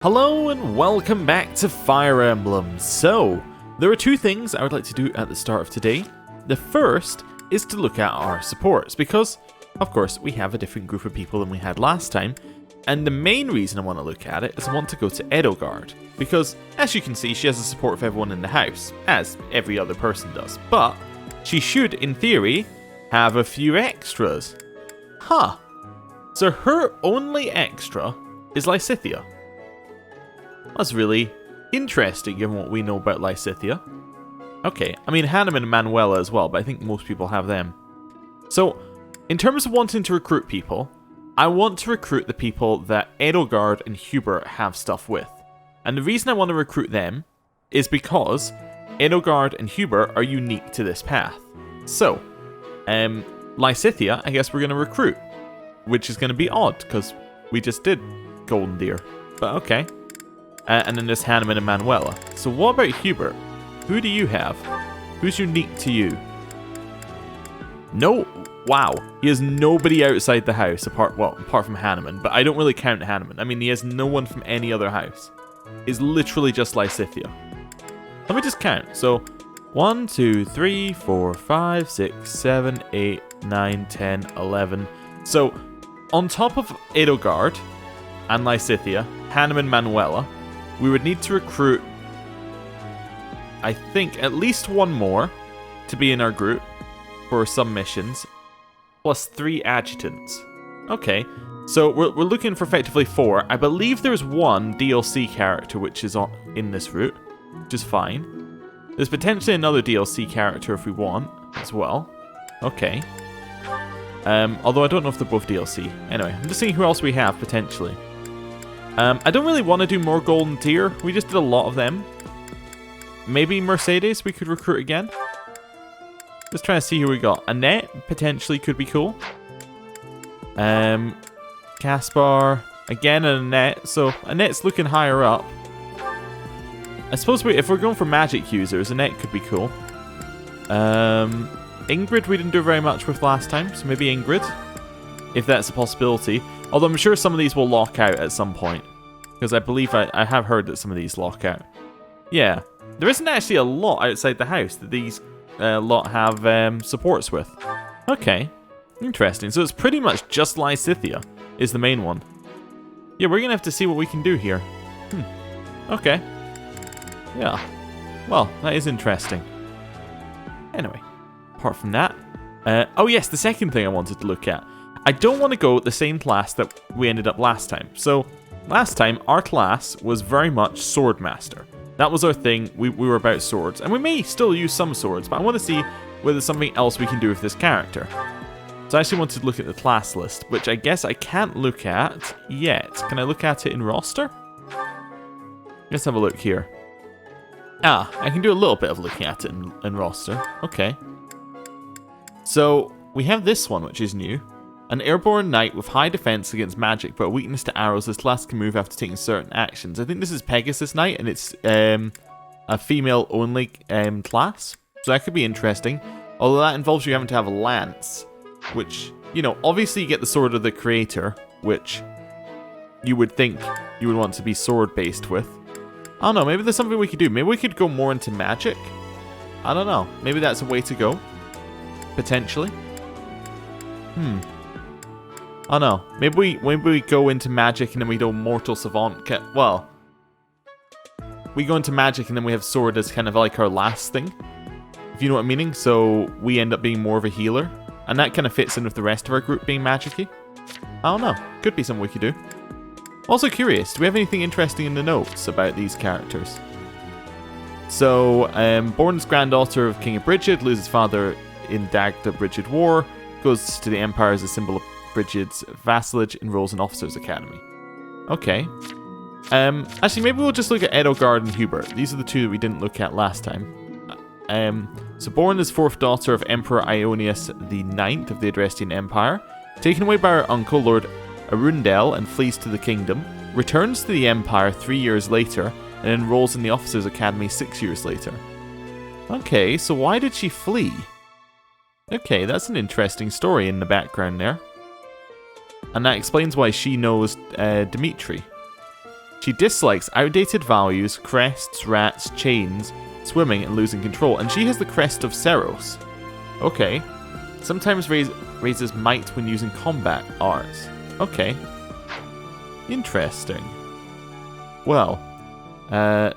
Hello and welcome back to Fire Emblem. So, there are two things I would like to do at the start of today. The first is to look at our supports because, of course, we have a different group of people than we had last time. And the main reason I want to look at it is I want to go to Edelgard because, as you can see, she has the support of everyone in the house, as every other person does. But she should, in theory, have a few extras. Huh. So her only extra is Lysithea. That's really interesting given what we know about Lysithea. Okay, I mean Hannah and Manuela as well, but I think most people have them. So, in terms of wanting to recruit people, I want to recruit the people that Edelgard and Hubert have stuff with. And the reason I want to recruit them is because Edelgard and Hubert are unique to this path. So, Lysithea, I guess we're going to recruit, which is going to be odd because we just did Golden Deer, but okay. And then there's Hannah and Manuela. So what about Hubert? Who do you have? Who's unique to you? No, wow. He has nobody outside the house apart from Hanneman, but I don't really count Hanneman. I mean, he has no one from any other house. It's literally just Lysithea. Let me just count. So 1, 2, 3, 4, 5, 6, 7, 8, 9, 10, 11. So on top of Edelgard and Lysithea, Hannah and Manuela, we would need to recruit, I think, at least one more to be in our group for some missions, plus 3 adjutants. Okay, so we're looking for effectively 4. I believe there's one DLC character which is in this route, which is fine. There's potentially another DLC character if we want as well. Okay. Although I don't know if they're both DLC. Anyway, I'm just seeing who else we have potentially. I don't really want to do more Golden Tier. We just did a lot of them. Maybe Mercedes we could recruit again. Just trying to see who we got. Annette potentially could be cool. Caspar. Again, and Annette. So Annette's looking higher up. I suppose if we're going for magic users, Annette could be cool. Ingrid we didn't do very much with last time. So maybe Ingrid. If that's a possibility. Although I'm sure some of these will lock out at some point. Because I believe I have heard that some of these lock out. Yeah. There isn't actually a lot outside the house that these lot have supports with. Okay. Interesting. So it's pretty much just Lysithea is the main one. Yeah, we're going to have to see what we can do here. Okay. Yeah. Well, that is interesting. Anyway. Apart from that. Oh yes, the second thing I wanted to look at. I don't want to go the same class that we ended up last time. So, last time, our class was very much Swordmaster. That was our thing. We were about swords. And we may still use some swords, but I want to see whether there's something else we can do with this character. So I actually wanted to look at the class list, which I guess I can't look at yet. Can I look at it in roster? Let's have a look here. Ah, I can do a little bit of looking at it in roster. Okay. So, we have this one, which is new. An airborne knight with high defense against magic, but a weakness to arrows. This class can move after taking certain actions. I think this is Pegasus Knight, and it's a female-only class. So that could be interesting. Although that involves you having to have a lance, which, you know, obviously you get the Sword of the Creator, which you would think you would want to be sword-based with. I don't know, maybe there's something we could do. Maybe we could go more into magic? I don't know. Maybe that's a way to go. Potentially. I don't know. Maybe we go into magic and then we do Mortal Savant. Well, we go into magic and then we have sword as kind of like our last thing. If you know what I'm meaning. So we end up being more of a healer. And that kind of fits in with the rest of our group being magic-y. I don't know. Could be something we could do. Also curious, do we have anything interesting in the notes about these characters? So, born as granddaughter of King of Brigid, loses father in Dagda Brigid War, goes to the Empire as a symbol of Brigid's vassalage, enrolls in Officers Academy. Okay. Actually, maybe we'll just look at Edelgard and Hubert. These are the two that we didn't look at last time. So born as 4th daughter of Emperor Ionius the 9th of the Adrestian Empire, taken away by her uncle, Lord Arundel, and flees to the kingdom, returns to the Empire 3 years later, and enrolls in the Officers Academy 6 years later. Okay, so why did she flee? Okay, that's an interesting story in the background there. And that explains why she knows Dimitri. She dislikes outdated values, crests, rats, chains, swimming, and losing control. And she has the crest of Seros. Okay. Sometimes raises might when using combat arts. Okay. Interesting. Well,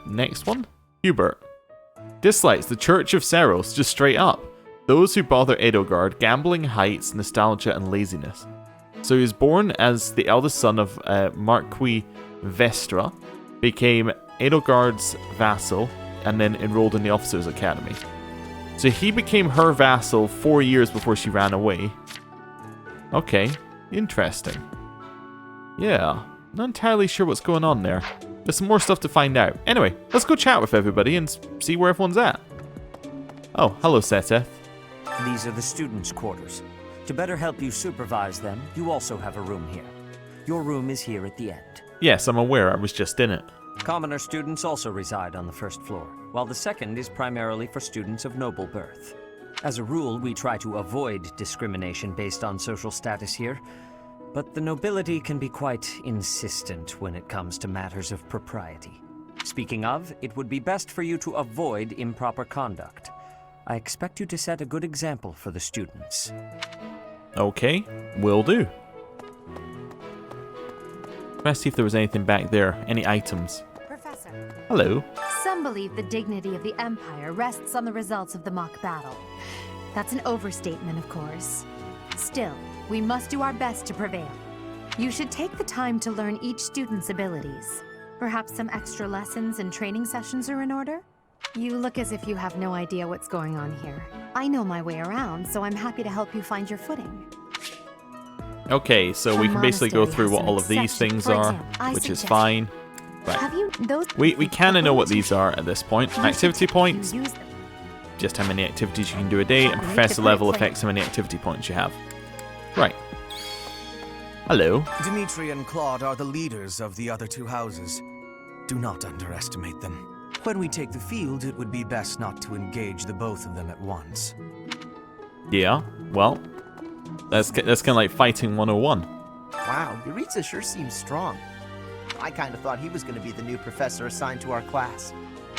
next one. Hubert. Dislikes the Church of Seros, just straight up. Those who bother Edelgard, gambling, heights, nostalgia, and laziness. So he was born as the eldest son of Marquis Vestra, became Edelgard's vassal, and then enrolled in the Officers' Academy. So he became her vassal 4 years before she ran away. Okay, interesting. Yeah, not entirely sure what's going on there. There's some more stuff to find out. Anyway, let's go chat with everybody and see where everyone's at. Oh, hello, Seteth. These are the students' quarters. To better help you supervise them, you also have a room here. Your room is here at the end. Yes, I'm aware. I was just in it. Commoner students also reside on the first floor, while the second is primarily for students of noble birth. As a rule, we try to avoid discrimination based on social status here, but the nobility can be quite insistent when it comes to matters of propriety. Speaking of, it would be best for you to avoid improper conduct. I expect you to set a good example for the students. Okay, will do. Let's see if there was anything back there. Any items? Professor. Hello. Some believe the dignity of the Empire rests on the results of the mock battle. That's an overstatement, of course. Still, we must do our best to prevail. You should take the time to learn each student's abilities. Perhaps some extra lessons and training sessions are in order? You look as if you have no idea what's going on here. I know my way around, so I'm happy to help you find your footing. Okay, so we can basically go through what all of these things are, which is fine. Right. We kind of know what these are at this point. Activity points, just how many activities you can do a day, and professor level affects how many activity points you have. Right. Hello. Dimitri and Claude are the leaders of the other two houses. Do not underestimate them. When we take the field, it would be best not to engage the both of them at once. Yeah, well, that's kind of like fighting 101. Wow, Yuritsa sure seems strong. I kind of thought he was going to be the new professor assigned to our class.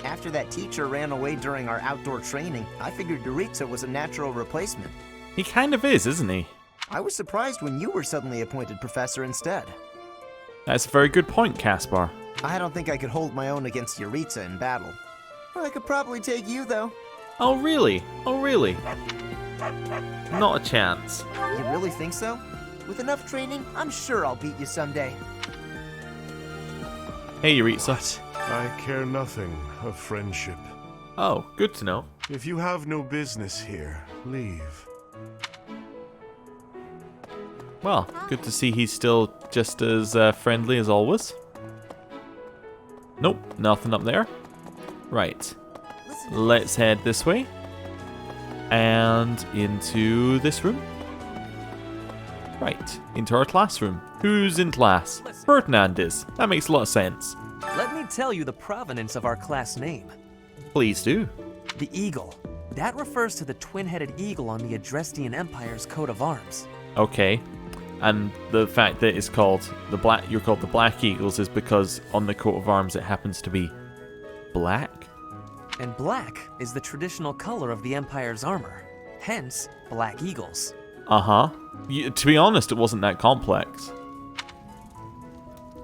After that teacher ran away during our outdoor training, I figured Yuritsa was a natural replacement. He kind of is, isn't he? I was surprised when you were suddenly appointed professor instead. That's a very good point, Caspar. I don't think I could hold my own against Yuritsa in battle. I could probably take you, though. Oh, really? Oh, really? Not a chance. You really think so? With enough training, I'm sure I'll beat you someday. Hey, Yuritsa. I care nothing of friendship. Oh, good to know. If you have no business here, leave. Well, good to see he's still just as friendly as always. Nope, nothing up there. Right. Let's head this way. And into this room. Right, into our classroom. Who's in class? Ferdinand is. That makes a lot of sense. Let me tell you the provenance of our class name. Please do. The eagle. That refers to the twin-headed eagle on the Adrestian Empire's coat of arms. Okay. And the fact that it's called you're called the Black Eagles is because on the coat of arms it happens to be black? And black is the traditional color of the Empire's armor. Hence, Black Eagles. Uh-huh. To be honest, it wasn't that complex.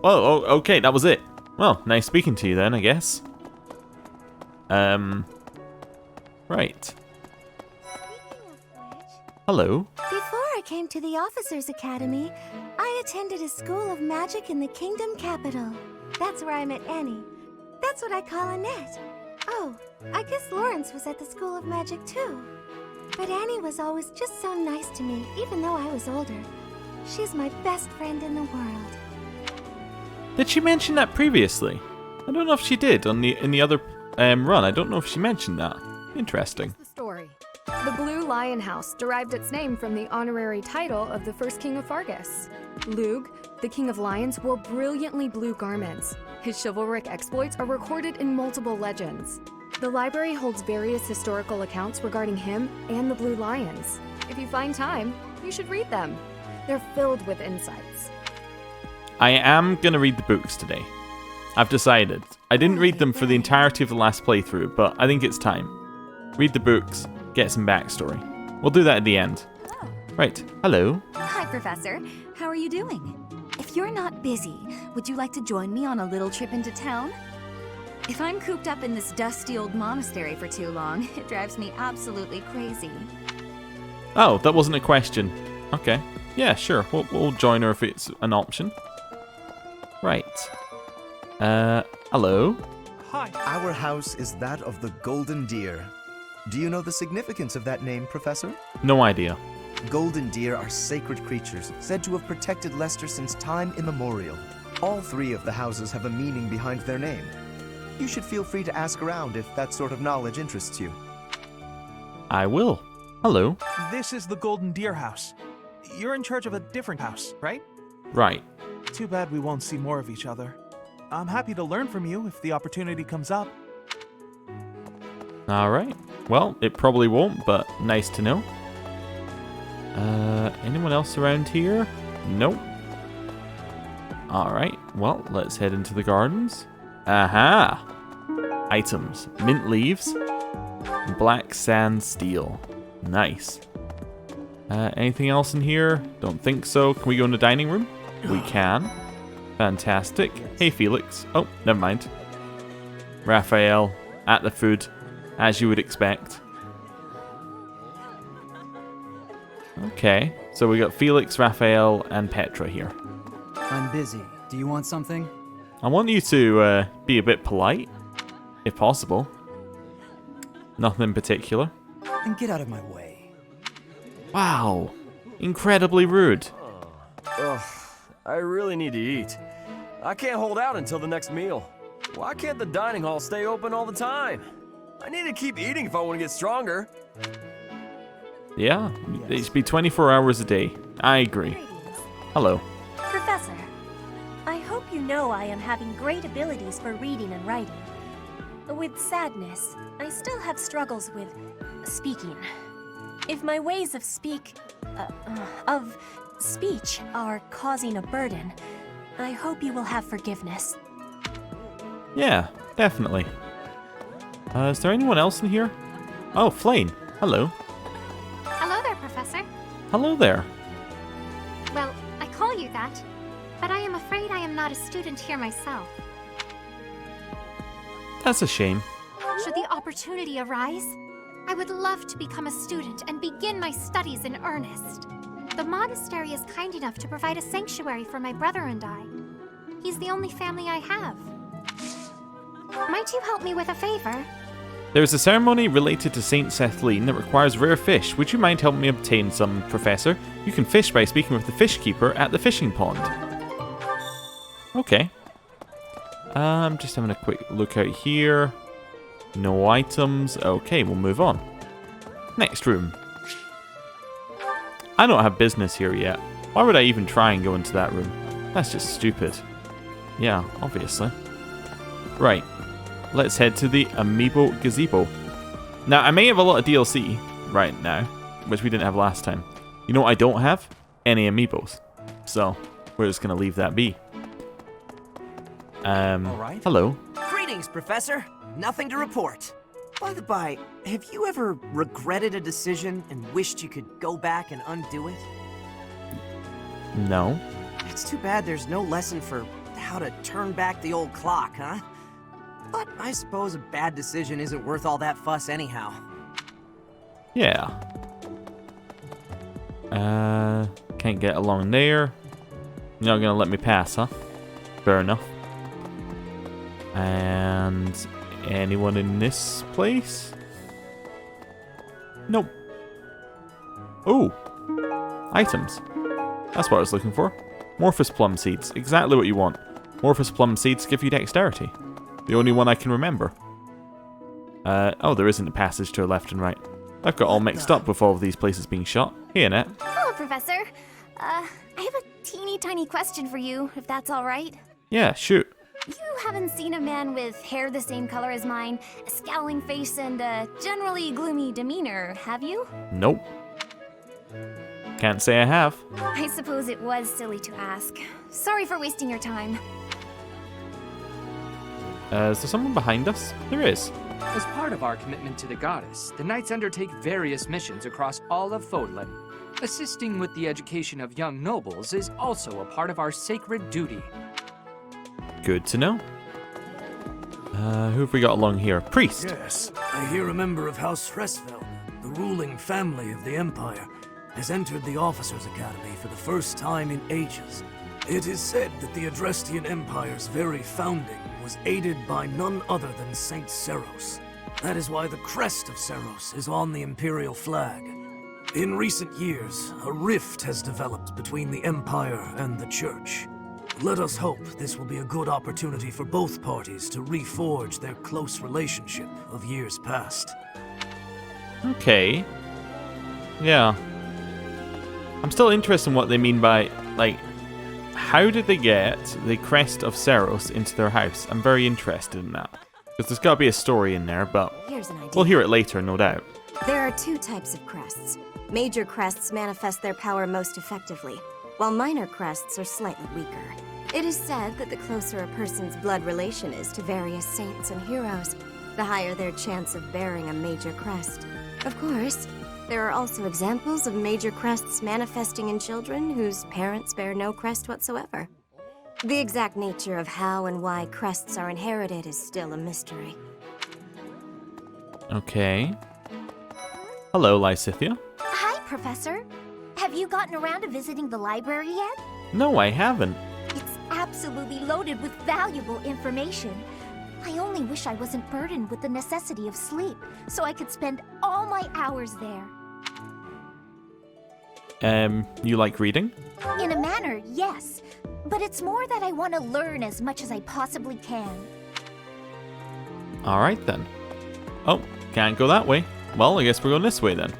Oh, okay, that was it. Well, nice speaking to you then, I guess. Right. Hello. Before I came to the Officers' Academy, I attended a school of magic in the Kingdom capital. That's where I met Annie. That's what I call Annette. Oh, I guess Lawrence was at the School of Magic too. But Annie was always just so nice to me, even though I was older. She's my best friend in the world. Did she mention that previously? I don't know if she did in the other run. I don't know if she mentioned that. Interesting. The story. The Blue Lion House derived its name from the honorary title of the first king of Fargus. Lug, the king of lions, wore brilliantly blue garments. His chivalric exploits are recorded in multiple legends. The library holds various historical accounts regarding him and the Blue Lions. If you find time, you should read them. They're filled with insights. I am going to read the books today. I've decided. I didn't read them for the entirety of the last playthrough, but I think it's time. Read the books, get some backstory. We'll do that at the end. Right, hello. Hi, Professor. How are you doing? If you're not busy, would you like to join me on a little trip into town? If I'm cooped up in this dusty old monastery for too long, it drives me absolutely crazy. Oh, that wasn't a question. Okay. Yeah, sure. We'll join her if it's an option. Right. Hello? Hi. Our house is that of the Golden Deer. Do you know the significance of that name, Professor? No idea. Golden deer are sacred creatures, said to have protected Leicester since time immemorial. All three of the houses have a meaning behind their name. You should feel free to ask around if that sort of knowledge interests you. I will. Hello. This is the Golden Deer House. You're in charge of a different house, right? Right. Too bad we won't see more of each other. I'm happy to learn from you if the opportunity comes up. Alright. Well, it probably won't, but nice to know. Anyone else around here? Nope. Alright, well, let's head into the gardens. Aha! Items. Mint leaves. Black sand steel. Nice. Anything else in here? Don't think so. Can we go in the dining room? We can. Fantastic. Hey, Felix. Oh, never mind. Raphael, at the food, as you would expect. Okay, so we got Felix, Raphael, and Petra here. I'm busy. Do you want something? I want you to be a bit polite, if possible. Nothing in particular. Then get out of my way. Wow, incredibly rude. Ugh, I really need to eat. I can't hold out until the next meal. Why can't the dining hall stay open all the time? I need to keep eating if I want to get stronger. Yeah, it should be 24 hours a day. I agree. Hello. Professor, I hope you know I am having great abilities for reading and writing. With sadness, I still have struggles with speaking. If my ways of speech are causing a burden, I hope you will have forgiveness. Yeah, definitely. Is there anyone else in here? Oh, Flame. Hello. Hello there, Professor. Hello there. Well, I call you that, but I am afraid I am not a student here myself. That's a shame. Should the opportunity arise, I would love to become a student and begin my studies in earnest. The monastery is kind enough to provide a sanctuary for my brother and I. He's the only family I have. Might you help me with a favor? There is a ceremony related to Saint Sethlene that requires rare fish. Would you mind helping me obtain some, Professor? You can fish by speaking with the fish keeper at the fishing pond. Okay. Just having a quick look out here. No items. Okay, we'll move on. Next room. I don't have business here yet. Why would I even try and go into that room? That's just stupid. Yeah, obviously. Right. Let's head to the Amiibo Gazebo. Now, I may have a lot of DLC right now, which we didn't have last time. You know what I don't have? Any Amiibos. So, we're just going to leave that be. All right. Hello. Greetings, Professor. Nothing to report. By the by, have you ever regretted a decision and wished you could go back and undo it? No. It's too bad there's no lesson for how to turn back the old clock, huh? But I suppose a bad decision isn't worth all that fuss anyhow. Yeah. Can't get along there. You're not gonna let me pass, huh? Fair enough. And anyone in this place? Nope. Oh, items. That's what I was looking for. Morphous plum seeds, exactly what you want. Morphous plum seeds give you dexterity. The only one I can remember. Oh, there isn't a passage to the left and right. I've got all mixed up with all of these places being shot. Hey, Annette. Hello, Professor. I have a teeny tiny question for you, if that's all right. Yeah, shoot. You haven't seen a man with hair the same color as mine, a scowling face, and a generally gloomy demeanor, have you? Nope. Can't say I have. I suppose it was silly to ask. Sorry for wasting your time. Is there someone behind us? There is. As part of our commitment to the goddess, the Knights undertake various missions across all of Fódlan. Assisting with the education of young nobles is also a part of our sacred duty. Good to know. Who have we got along here? Priest. Yes, I hear a member of House Fresfeld, the ruling family of the Empire, has entered the Officers' Academy for the first time in ages. It is said that the Adrestian Empire's very founding was aided by none other than Saint Seros. That is why the crest of Seros is on the Imperial flag. In recent years, a rift has developed between the Empire and the Church. Let us hope this will be a good opportunity for both parties to reforge their close relationship of years past. Okay. Yeah. I'm still interested in what they mean by, like, how did they get the crest of Seros into their house? I'm very interested in that. Because there's got to be a story in there, but Here's an idea. we'll hear it later, no doubt. There are two types of crests. Major crests manifest their power most effectively, while minor crests are slightly weaker. It is said that the closer a person's blood relation is to various saints and heroes, the higher their chance of bearing a major crest. Of course, there are also examples of major crests manifesting in children whose parents bear no crest whatsoever. The exact nature of how and why crests are inherited is still a mystery. Okay. Hello, Lysithia. Hi, Professor. Have you gotten around to visiting the library yet? No, I haven't. It's absolutely loaded with valuable information. I only wish I wasn't burdened with the necessity of sleep, so I could spend all my hours there. You like reading? In a manner, yes. But it's more that I want to learn as much as I possibly can. Alright then. Oh, can't go that way. Well, I guess we're going this way then.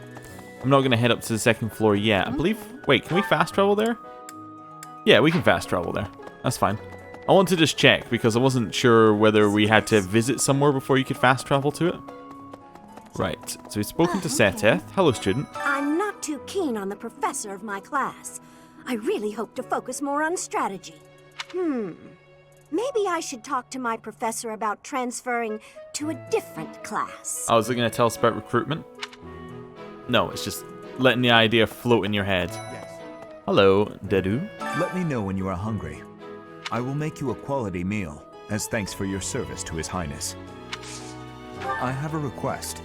I'm not going to head up to the second floor yet. I believe... Wait, can we fast travel there? Yeah, we can fast travel there. That's fine. I want to just check because I wasn't sure whether we had to visit somewhere before you could fast travel to it. Right, so we've spoken to Seteth. Hello, student. I'm not too keen on the professor of my class. I really hope to focus more on strategy. Maybe I should talk to my professor about transferring to a different class. Oh, is it going to tell us about recruitment? No, it's just letting the idea float in your head. Hello, Dedu. Let me know when you are hungry. I will make you a quality meal, as thanks for your service to His Highness. I have a request.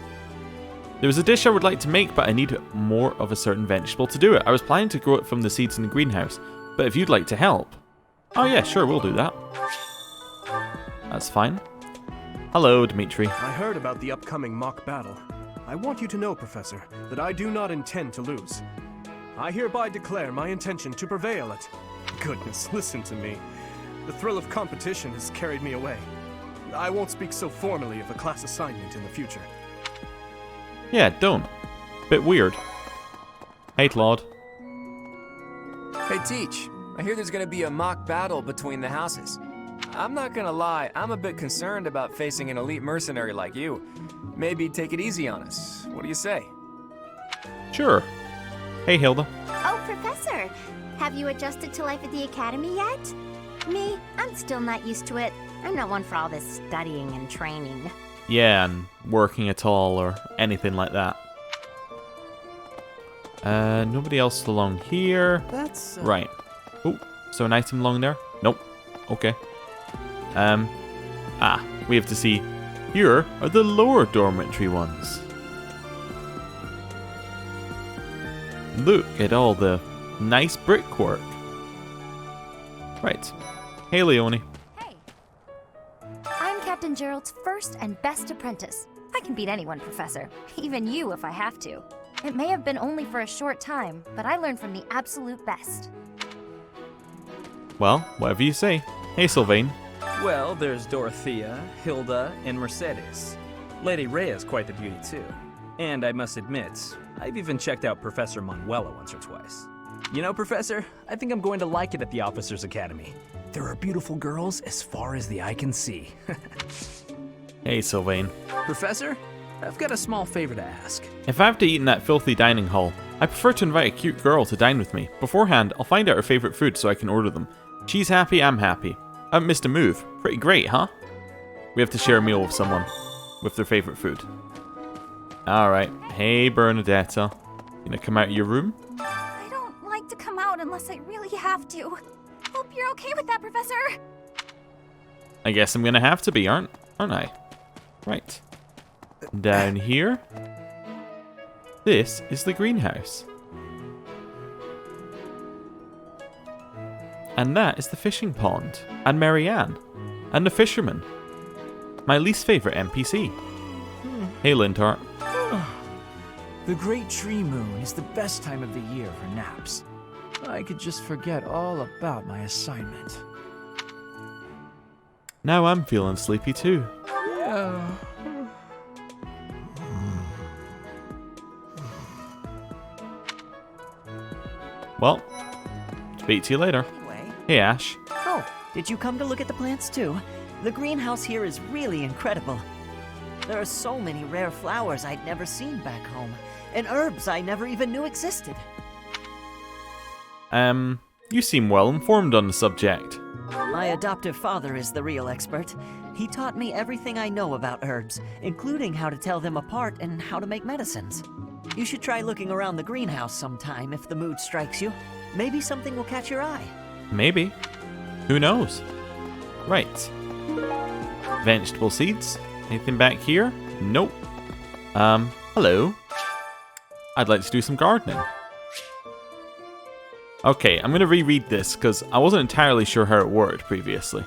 There is a dish I would like to make, but I need more of a certain vegetable to do it. I was planning to grow it from the seeds in the greenhouse, but if you'd like to help... Oh yeah, sure, we'll do that. That's fine. Hello, Dimitri. I heard about the upcoming mock battle. I want you to know, Professor, that I do not intend to lose. I hereby declare my intention to prevail at... Goodness, listen to me. The thrill of competition has carried me away. I won't speak so formally of a class assignment in the future. Yeah, don't. Bit weird. Hey, Claude. Hey, Teach. I hear there's gonna be a mock battle between the houses. I'm not gonna lie, I'm a bit concerned about facing an elite mercenary like you. Maybe take it easy on us. What do you say? Sure. Hey, Hilda. Oh, Professor! Have you adjusted to life at the academy yet? Me, I'm still not used to it. I'm not one for all this studying and training. Yeah, and working at all or anything like that. Nobody else along here. That's... Right. Oh, so an item along there? Nope. Okay. We have to see. Here are the lower dormitory ones. Look at all the nice brickwork. Right. Hey, Leonie. I'm Captain Gerald's first and best apprentice. I can beat anyone, Professor. Even you if I have to. It may have been only for a short time, but I learned from the absolute best. Well, whatever you say. Hey, Sylvain. Well, there's Dorothea, Hilda, and Mercedes. Lady Rhea's quite the beauty, too. And I must admit, I've even checked out Professor Manuela once or twice. You know, Professor, I think I'm going to like it at the Officers' Academy. There are beautiful girls as far as the eye can see. Hey, Sylvain. Professor, I've got a small favor to ask. If I have to eat in that filthy dining hall, I prefer to invite a cute girl to dine with me. Beforehand, I'll find out her favorite food so I can order them. She's happy, I'm happy. I haven't missed a move. Pretty great, huh? We have to share a meal with someone with their favorite food. Alright. Hey, Bernadetta. You gonna come out of your room? I don't like to come out unless I really have to. Hope you're okay with that, Professor. I guess I'm gonna have to be, aren't I? Right. Down here. This is the greenhouse. And that is the fishing pond. And Marianne. And the fisherman. My least favourite NPC. Hey, Lintart. The Great Tree Moon is the best time of the year for naps. I could just forget all about my assignment. Now I'm feeling sleepy too. Yeah. Well, speak to you later. Hey, Ash. Oh, did you come to look at the plants too? The greenhouse here is really incredible. There are so many rare flowers I'd never seen back home, and herbs I never even knew existed. You seem well informed on the subject. My adoptive father is the real expert. He taught me everything I know about herbs, including how to tell them apart and how to make medicines. You should try looking around the greenhouse sometime if the mood strikes you. Maybe something will catch your eye. Maybe. Who knows? Right. Vegetable seeds. Anything back here? Nope. Hello. I'd like to do some gardening. Okay, I'm going to reread this because I wasn't entirely sure how it worked previously.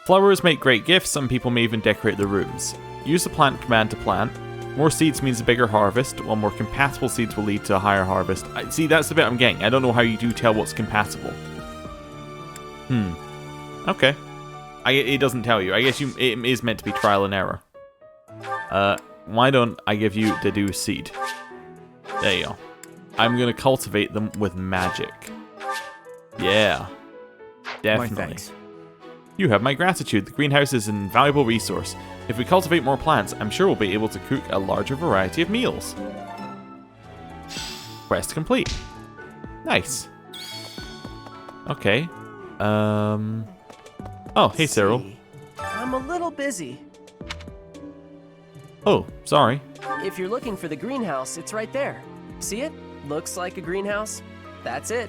Flowers make great gifts, some people may even decorate their rooms. Use the plant command to plant. More seeds means a bigger harvest, while more compatible seeds will lead to a higher harvest. See, that's the bit I'm getting. I don't know how you do tell what's compatible. Okay. It doesn't tell you. I guess it is meant to be trial and error. Why don't I give you deduce seed? There you go. I'm going to cultivate them with magic. Yeah. Definitely. My thanks. You have my gratitude. The greenhouse is an invaluable resource. If we cultivate more plants, I'm sure we'll be able to cook a larger variety of meals. Quest complete. Nice. Okay. Oh, hey, Cyril. I'm a little busy. Oh, sorry. If you're looking for the greenhouse, it's right there. See it? Looks like a greenhouse. That's it.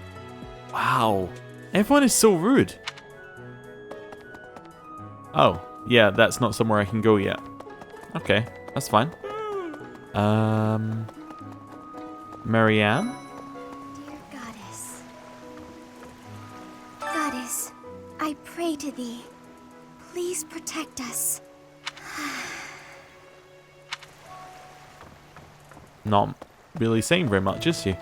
Wow. Everyone is so rude. Oh, yeah, that's not somewhere I can go yet. Okay, that's fine. Marianne? Dear Goddess. Goddess, I pray to thee. Please protect us. Not really saying very much, is she?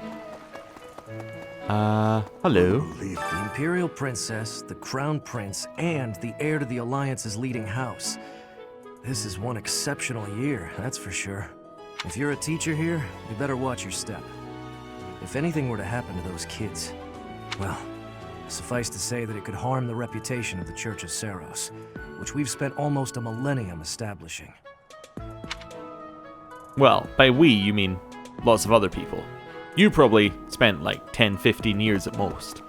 Hello. The Imperial Princess, the Crown Prince, and the heir to the Alliance's leading house. This is one exceptional year, that's for sure. If you're a teacher here, you better watch your step. If anything were to happen to those kids, well, suffice to say that it could harm the reputation of the Church of Saros, which we've spent almost a millennium establishing. Well, by we, you mean lots of other people. You probably spent like 10, 15 years at most.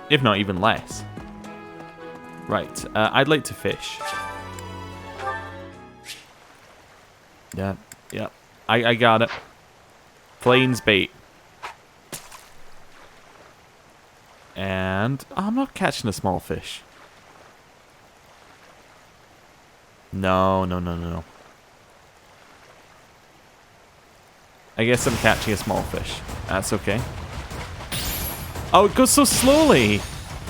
If not even less. Right, I'd like to fish. Yeah, I got it. Plains bait. And I'm not catching a small fish. No. I guess I'm catching a small fish. That's okay. Oh, it goes so slowly!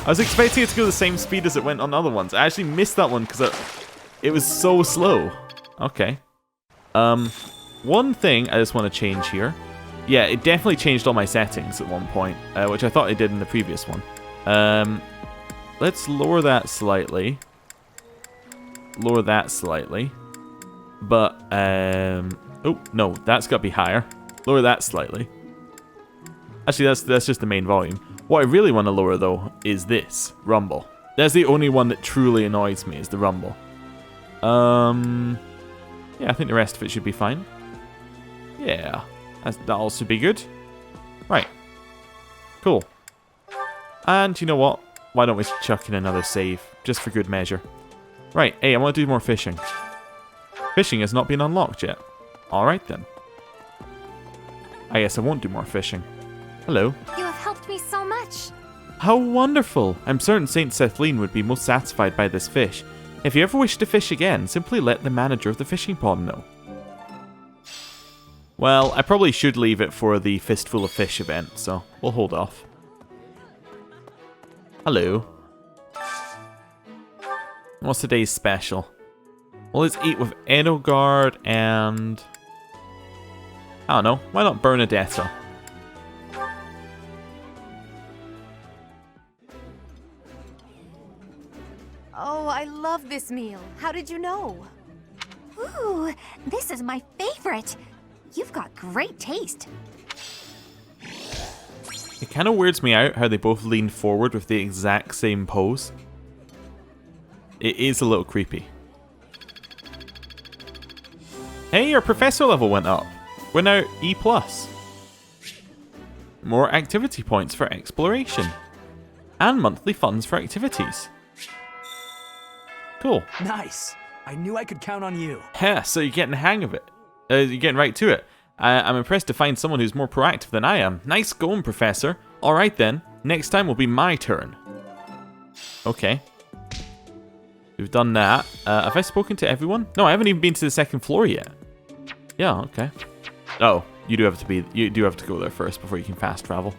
I was expecting it to go the same speed as it went on other ones. I actually missed that one because it was so slow. Okay. One thing I just want to change here. Yeah, it definitely changed all my settings at one point, which I thought it did in the previous one. Let's lower that slightly. Lower that slightly. But, oh, no, that's got to be higher. Lower that slightly. Actually, that's just the main volume. What I really want to lower, though, is this. Rumble. That's the only one that truly annoys me, is the rumble. Yeah, I think the rest of it should be fine. Yeah, that'll should be good. Right. Cool. And you know what? Why don't we chuck in another save, just for good measure. Right, hey, I want to do more fishing. Fishing has not been unlocked yet. Alright then. I guess I won't do more fishing. Hello. You have helped me so much. How wonderful! I'm certain Saint Sethlene would be most satisfied by this fish. If you ever wish to fish again, simply let the manager of the fishing pond know. Well, I probably should leave it for the Fistful of Fish event, so we'll hold off. Hello. What's today's special? Well, let's eat with Edelgard and... I don't know, why not Bernadetta? Oh, I love this meal. How did you know? Ooh, this is my favorite. You've got great taste. It kind of weirds me out how they both lean forward with the exact same pose. It is a little creepy. Hey, our professor level went up. We're now E+. More activity points for exploration. And monthly funds for activities. Cool. Nice. I knew I could count on you. Yeah, so you're getting the hang of it. You're getting right to it. I'm impressed to find someone who's more proactive than I am. Nice going, Professor. Alright then, next time will be my turn. Okay. We've done that. Have I spoken to everyone? No, I haven't even been to the second floor yet. Yeah, okay. Oh, you do have to go there first before you can fast travel.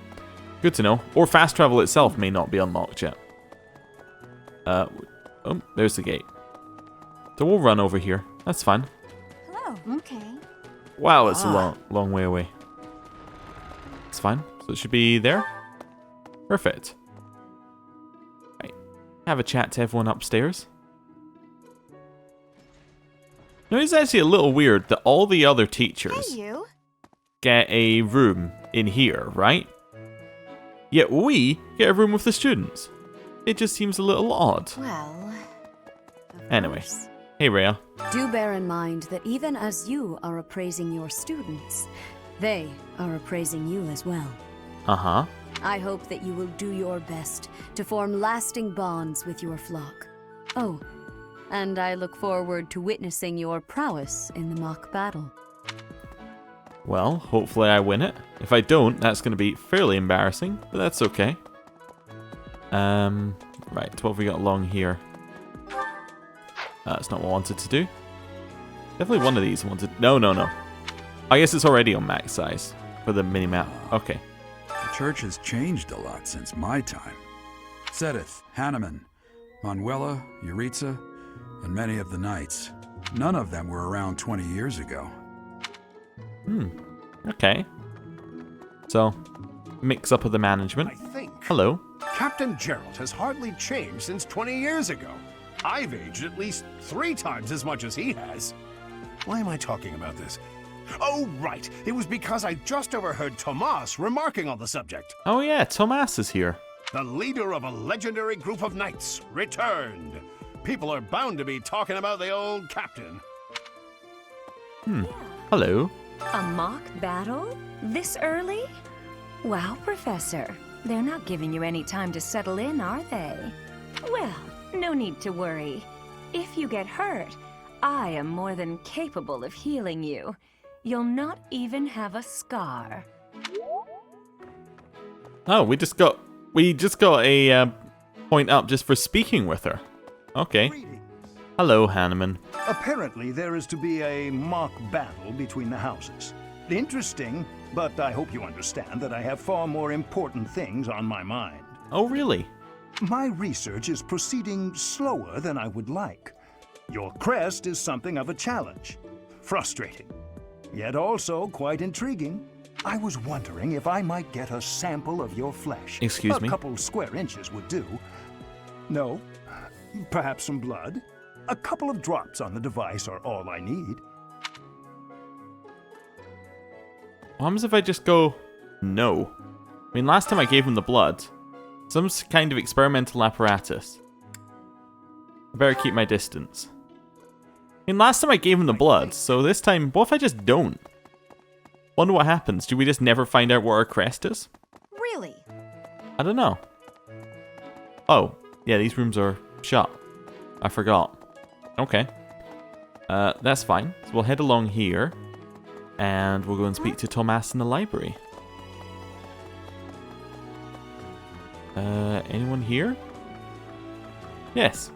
Good to know. Or fast travel itself may not be unlocked yet. Oh, there's the gate. So we'll run over here. That's fine. Hello. Okay. Wow, it's a long way away. It's fine. So it should be there. Perfect. Right. Have a chat to everyone upstairs. Now, it's actually a little weird that all the other teachers get a room in here, right? Yet we get a room with the students. It just seems a little odd. Well, anyway. Hey, Rhea. Do bear in mind that even as you are appraising your students, they are appraising you as well. Uh-huh. I hope that you will do your best to form lasting bonds with your flock. Oh, and I look forward to witnessing your prowess in the mock battle. Well, hopefully I win it. If I don't, that's going to be fairly embarrassing, but that's okay. Right, what have we got along here? That's not what I wanted to do. Definitely one of these I wanted... No. I guess it's already on max size for the mini-map. Okay. The church has changed a lot since my time. Sedith, Hanneman, Manuela, Yuritsa, and many of the knights. None of them were around 20 years ago. Okay. So, mix up of the management. I think. Hello. Captain Gerald has hardly changed since 20 years ago. I've aged at least 3 times as much as he has. Why am I talking about this? Oh, right. It was because I just overheard Tomas remarking on the subject. Oh yeah, Tomas is here. The leader of a legendary group of knights returned. People are bound to be talking about the old captain. Hello. A mock battle? This early? Wow, Professor. They're not giving you any time to settle in, are they? Well, no need to worry. If you get hurt, I am more than capable of healing you. You'll not even have a scar. Oh, we just got a point up just for speaking with her. Okay. Hello, Hanneman. Apparently, there is to be a mock battle between the houses. Interesting, but I hope you understand that I have far more important things on my mind. Oh, really? My research is proceeding slower than I would like. Your crest is something of a challenge. Frustrating, yet also quite intriguing. I was wondering if I might get a sample of your flesh. Excuse me? A couple square inches would do. No? Perhaps some blood? A couple of drops on the device are all I need. What happens if I just go, no? I mean, last time I gave him the blood. Some kind of experimental apparatus. I better keep my distance. I mean, last time I gave him the blood, so this time, what if I just don't? Wonder what happens. Do we just never find out what our crest is? Really? I don't know. Oh, yeah, these rooms are shut. I forgot. Okay. That's fine. So we'll head along here. And we'll go and speak to Thomas in the library. Anyone here? Yes.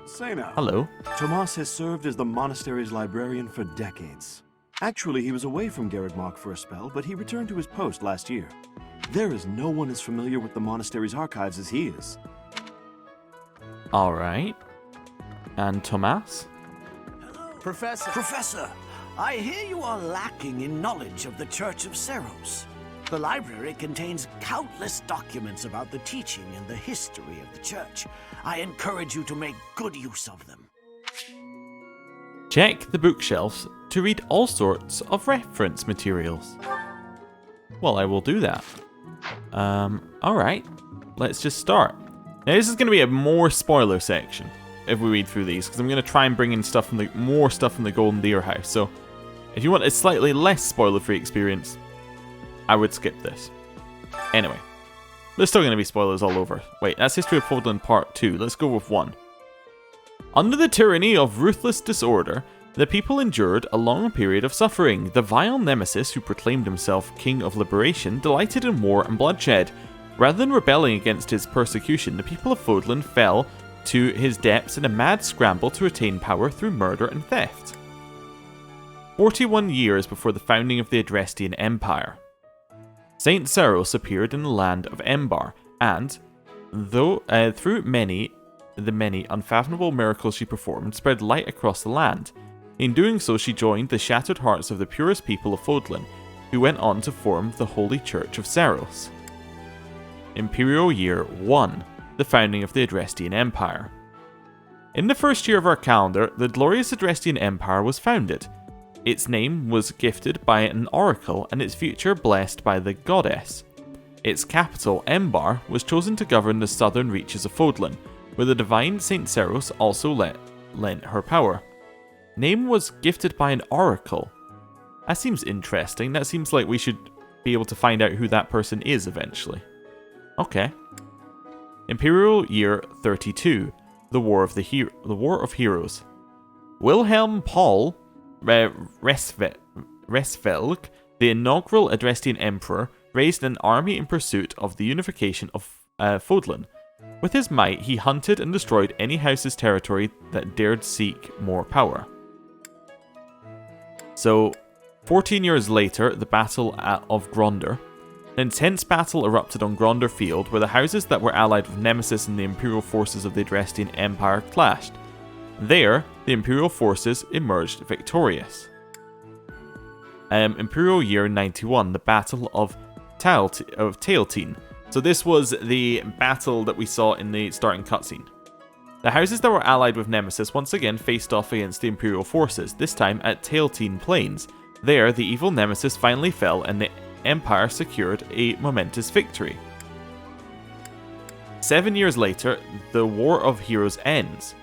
Say now. Hello. Tomas has served as the monastery's librarian for decades. Actually, he was away from Garreg Mach for a spell, but he returned to his post last year. There is no one as familiar with the monastery's archives as he is. Alright. And Thomas? Professor, I hear you are lacking in knowledge of the Church of Seros. The library contains countless documents about the teaching and the history of the Church. I encourage you to make good use of them. Check the bookshelves to read all sorts of reference materials. Well, I will do that. Alright. Let's just start. Now, this is going to be a more spoiler section if we read through these, because I'm going to try and bring in stuff from more stuff from the Golden Deer House. So, if you want a slightly less spoiler-free experience, I would skip this. Anyway, there's still going to be spoilers all over. Wait, that's History of Fódlan Part 2. Let's go with 1. Under the tyranny of ruthless disorder, the people endured a long period of suffering. The vile nemesis who proclaimed himself King of Liberation delighted in war and bloodshed. Rather than rebelling against his persecution, the people of Fódlan fell to his depths in a mad scramble to retain power through murder and theft. 41 years before the founding of the Adrestian Empire, Saint Seros appeared in the land of Embar, and, though through the many unfathomable miracles she performed, spread light across the land. In doing so, she joined the shattered hearts of the purest people of Fódlan, who went on to form the Holy Church of Seros. Imperial Year 1, the founding of the Adrestian Empire. In the first year of our calendar, the glorious Adrestian Empire was founded. Its name was gifted by an oracle and its future blessed by the goddess. Its capital, Embar, was chosen to govern the southern reaches of Fódlan, where the divine Saint Seros also lent her power. Name was gifted by an oracle. That seems interesting. That seems like we should be able to find out who that person is eventually. Okay. Imperial Year 32, the War of Heroes. Wilhelm Paul Resvelg, the inaugural Adrestian Emperor, raised an army in pursuit of the unification of Fódlan. With his might, he hunted and destroyed any house's territory that dared seek more power. So, 14 years later, the Battle of Gronder. An intense battle erupted on Gronder Field, where the houses that were allied with Nemesis and the Imperial forces of the Adrestian Empire clashed. There, the Imperial forces emerged victorious. Imperial Year 91, the Battle of Tailtean. So this was the battle that we saw in the starting cutscene. The houses that were allied with Nemesis once again faced off against the Imperial forces, this time at Tailtean Plains. There, the evil Nemesis finally fell and the Empire secured a momentous victory. 7 years later, the War of Heroes ends.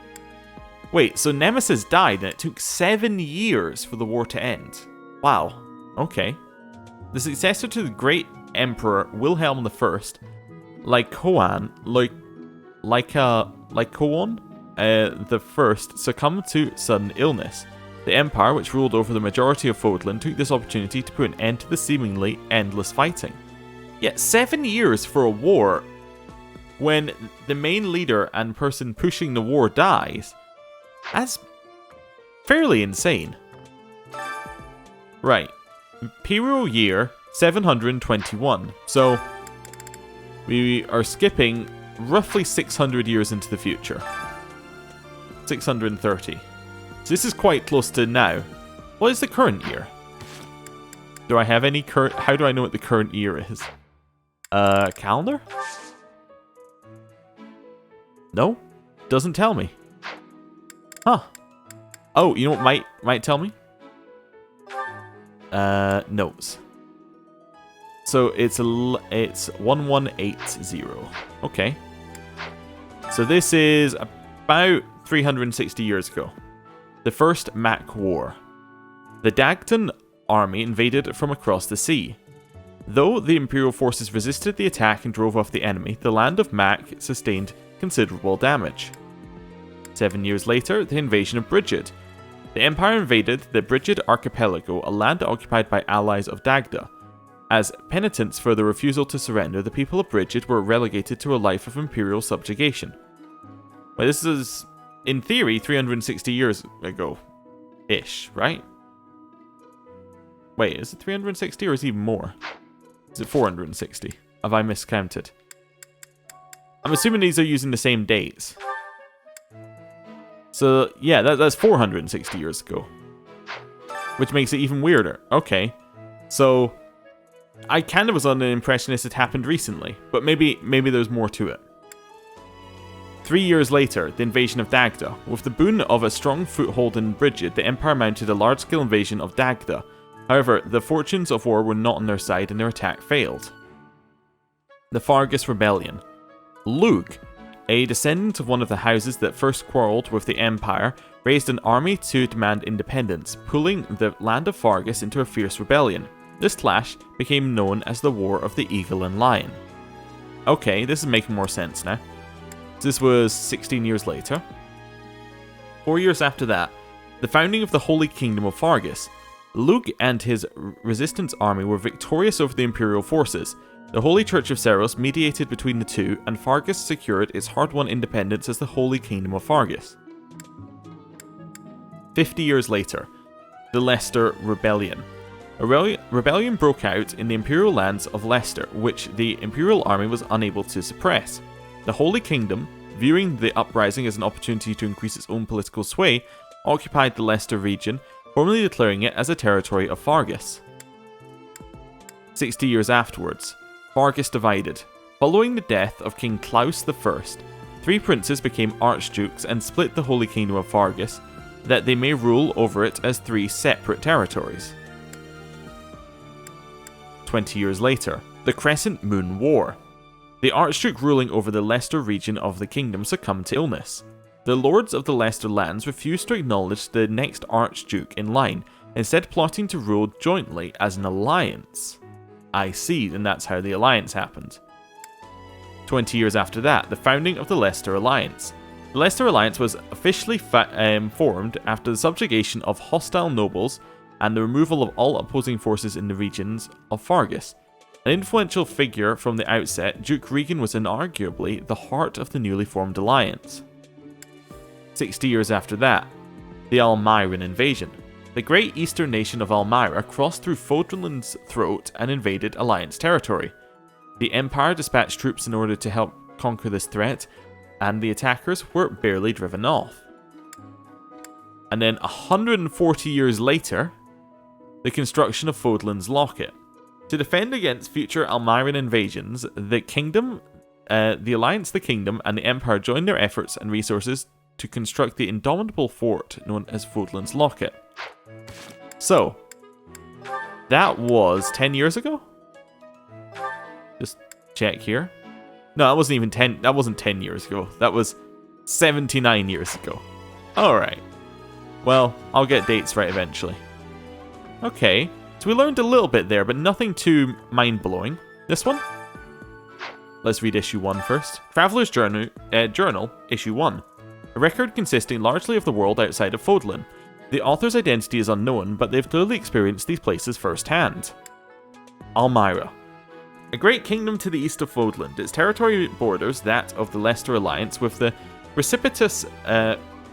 Wait, so Nemesis died and it took 7 years for the war to end. Wow, okay. The successor to the great Emperor Wilhelm I, Lycoon the First, succumbed to sudden illness. The Empire, which ruled over the majority of Fódlan, took this opportunity to put an end to the seemingly endless fighting. Yet 7 years for a war, when the main leader and person pushing the war dies, that's fairly insane. Right, Imperial Year 721, so we are skipping roughly 600 years into the future. 630. So this is quite close to now. What is the current year? Do I have any current... How do I know what the current year is? Calendar? No? Doesn't tell me. Huh. Oh, you know what might tell me? Notes. So it's 1180. Okay. So this is about 360 years ago. The First Mach War. The Dagton army invaded from across the sea. Though the Imperial forces resisted the attack and drove off the enemy, the land of Mach sustained considerable damage. 7 years later, the invasion of Brigid. The Empire invaded the Brigid Archipelago, a land occupied by allies of Dagda. As penitence for the refusal to surrender, the people of Brigid were relegated to a life of imperial subjugation. Well, this is, in theory, 360 years ago-ish, right? Wait, is it 360 or is it even more? Is it 460? Have I miscounted? I'm assuming these are using the same dates. So, yeah, that's 460 years ago. Which makes it even weirder. Okay. So, I kind of was under the impression this had happened recently, but maybe there's more to it. 3 years later, the invasion of Dagda. With the boon of a strong foothold in Brigid, the Empire mounted a large-scale invasion of Dagda. However, the fortunes of war were not on their side and their attack failed. The Fargus Rebellion. Lug, a descendant of one of the houses that first quarrelled with the Empire, raised an army to demand independence, pulling the land of Fargus into a fierce rebellion. This clash became known as the War of the Eagle and Lion. Okay, this is making more sense now. This was 16 years later. 4 years after that, the founding of the Holy Kingdom of Fargus. Lug and his resistance army were victorious over the Imperial forces. The Holy Church of Seros mediated between the two, and Fargus secured its hard-won independence as the Holy Kingdom of Fargus. 50 years later, the Leicester Rebellion. A rebellion broke out in the Imperial lands of Leicester, which the Imperial army was unable to suppress. The Holy Kingdom, viewing the uprising as an opportunity to increase its own political sway, occupied the Leicester region, formally declaring it as a territory of Fargus. 60 years afterwards, Fargus divided. Following the death of King Klaus I, 3 princes became archdukes and split the Holy Kingdom of Fargus, that they may rule over it as 3 separate territories. 20 years later, the Crescent Moon War. The Archduke ruling over the Leicester region of the kingdom succumbed to illness. The lords of the Leicester lands refused to acknowledge the next Archduke in line, instead plotting to rule jointly as an alliance. I see, and that's how the alliance happened. 20 years after that, the founding of the Leicester Alliance. The Leicester Alliance was officially formed after the subjugation of hostile nobles and the removal of all opposing forces in the regions of Fargus. An influential figure from the outset, Duke Regan was inarguably the heart of the newly formed alliance. 60 years after that, the Almiran invasion. The great eastern nation of Almira crossed through Fódlan's throat and invaded Alliance territory. The Empire dispatched troops in order to help conquer this threat, and the attackers were barely driven off. And then 140 years later, the construction of Fódlan's Locket. To defend against future Almiran invasions, the Alliance, the Kingdom, and the Empire joined their efforts and resources to construct the indomitable fort known as Fódlan's Locket. So, that was 10 years ago? Just check here. No, that wasn't even 10. That wasn't 10 years ago. That was 79 years ago. Alright. Well, I'll get dates right eventually. Okay. So we learned a little bit there, but nothing too mind-blowing. This one? Let's read issue 1 first. Traveller's Journal, issue 1. A record consisting largely of the world outside of Fódlan. The author's identity is unknown, but they've clearly experienced these places firsthand. Almira. A great kingdom to the east of Fódlan. Its territory borders that of the Leicester Alliance, with the precipitous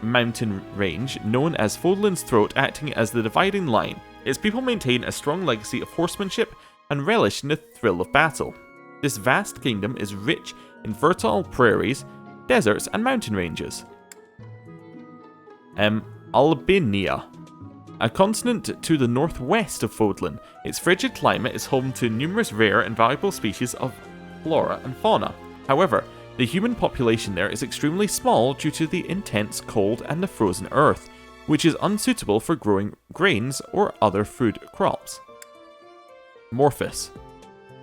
mountain range known as Fódlan's Throat acting as the dividing line. Its people maintain a strong legacy of horsemanship and relish in the thrill of battle. This vast kingdom is rich in fertile prairies, deserts, and mountain ranges. Albinia. A continent to the northwest of Fódlan, its frigid climate is home to numerous rare and valuable species of flora and fauna. However, the human population there is extremely small due to the intense cold and the frozen earth, which is unsuitable for growing grains or other food crops. Morphus.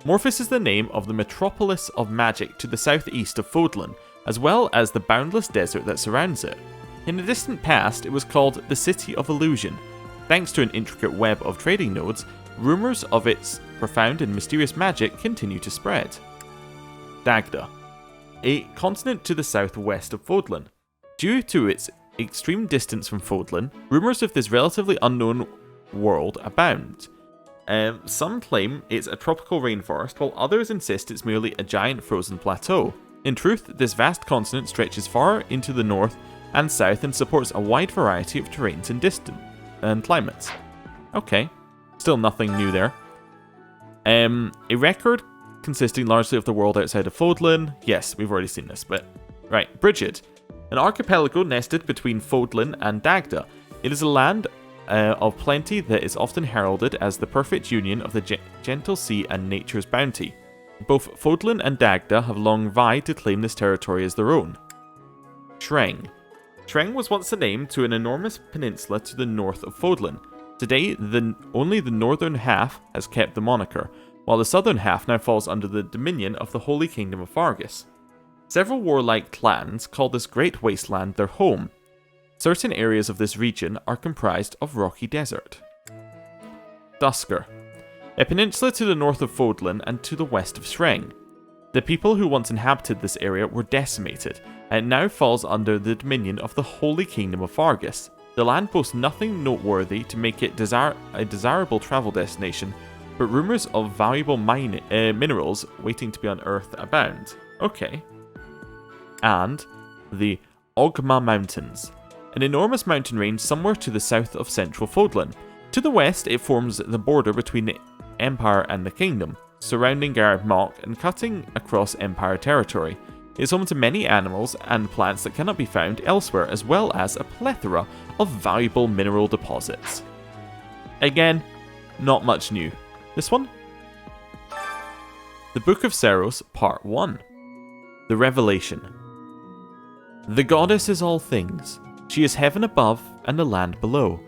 Morphus is the name of the metropolis of magic to the southeast of Fódlan, as well as the boundless desert that surrounds it. In the distant past, it was called the City of Illusion. Thanks to an intricate web of trading nodes, rumours of its profound and mysterious magic continue to spread. Dagda. A continent to the southwest of Fódlan. Due to its extreme distance from Fódlan, rumours of this relatively unknown world abound. Some claim it's a tropical rainforest, while others insist it's merely a giant frozen plateau. In truth, this vast continent stretches far into the north and south and supports a wide variety of terrains and climates. Okay, still nothing new there. A record consisting largely of the world outside of Fódlan. Yes, we've already seen this, but... Right, Bridget. An archipelago nested between Fódlan and Dagda. It is a land of plenty that is often heralded as the perfect union of the gentle sea and nature's bounty. Both Fódlan and Dagda have long vied to claim this territory as their own. Shreng. Shreng was once a name to an enormous peninsula to the north of Fódlan. Today, only the northern half has kept the moniker, while the southern half now falls under the dominion of the Holy Kingdom of Vargas. Several warlike clans call this great wasteland their home. Certain areas of this region are comprised of rocky desert. Dusker. A peninsula to the north of Fódlan and to the west of Shreng. The people who once inhabited this area were decimated, and it now falls under the dominion of the Holy Kingdom of Vargas. The land boasts nothing noteworthy to make it a desirable travel destination, but rumours of valuable minerals waiting to be unearthed abound. Okay. And the Ogma Mountains, an enormous mountain range somewhere to the south of central Fódlan. To the west, it forms the border between the Empire and the Kingdom, surrounding Garreg Mach and cutting across Empire territory. It is home to many animals and plants that cannot be found elsewhere, as well as a plethora of valuable mineral deposits. Again, not much new. This one? The Book of Seros, Part 1. The Revelation. The goddess is all things. She is heaven above and the land below.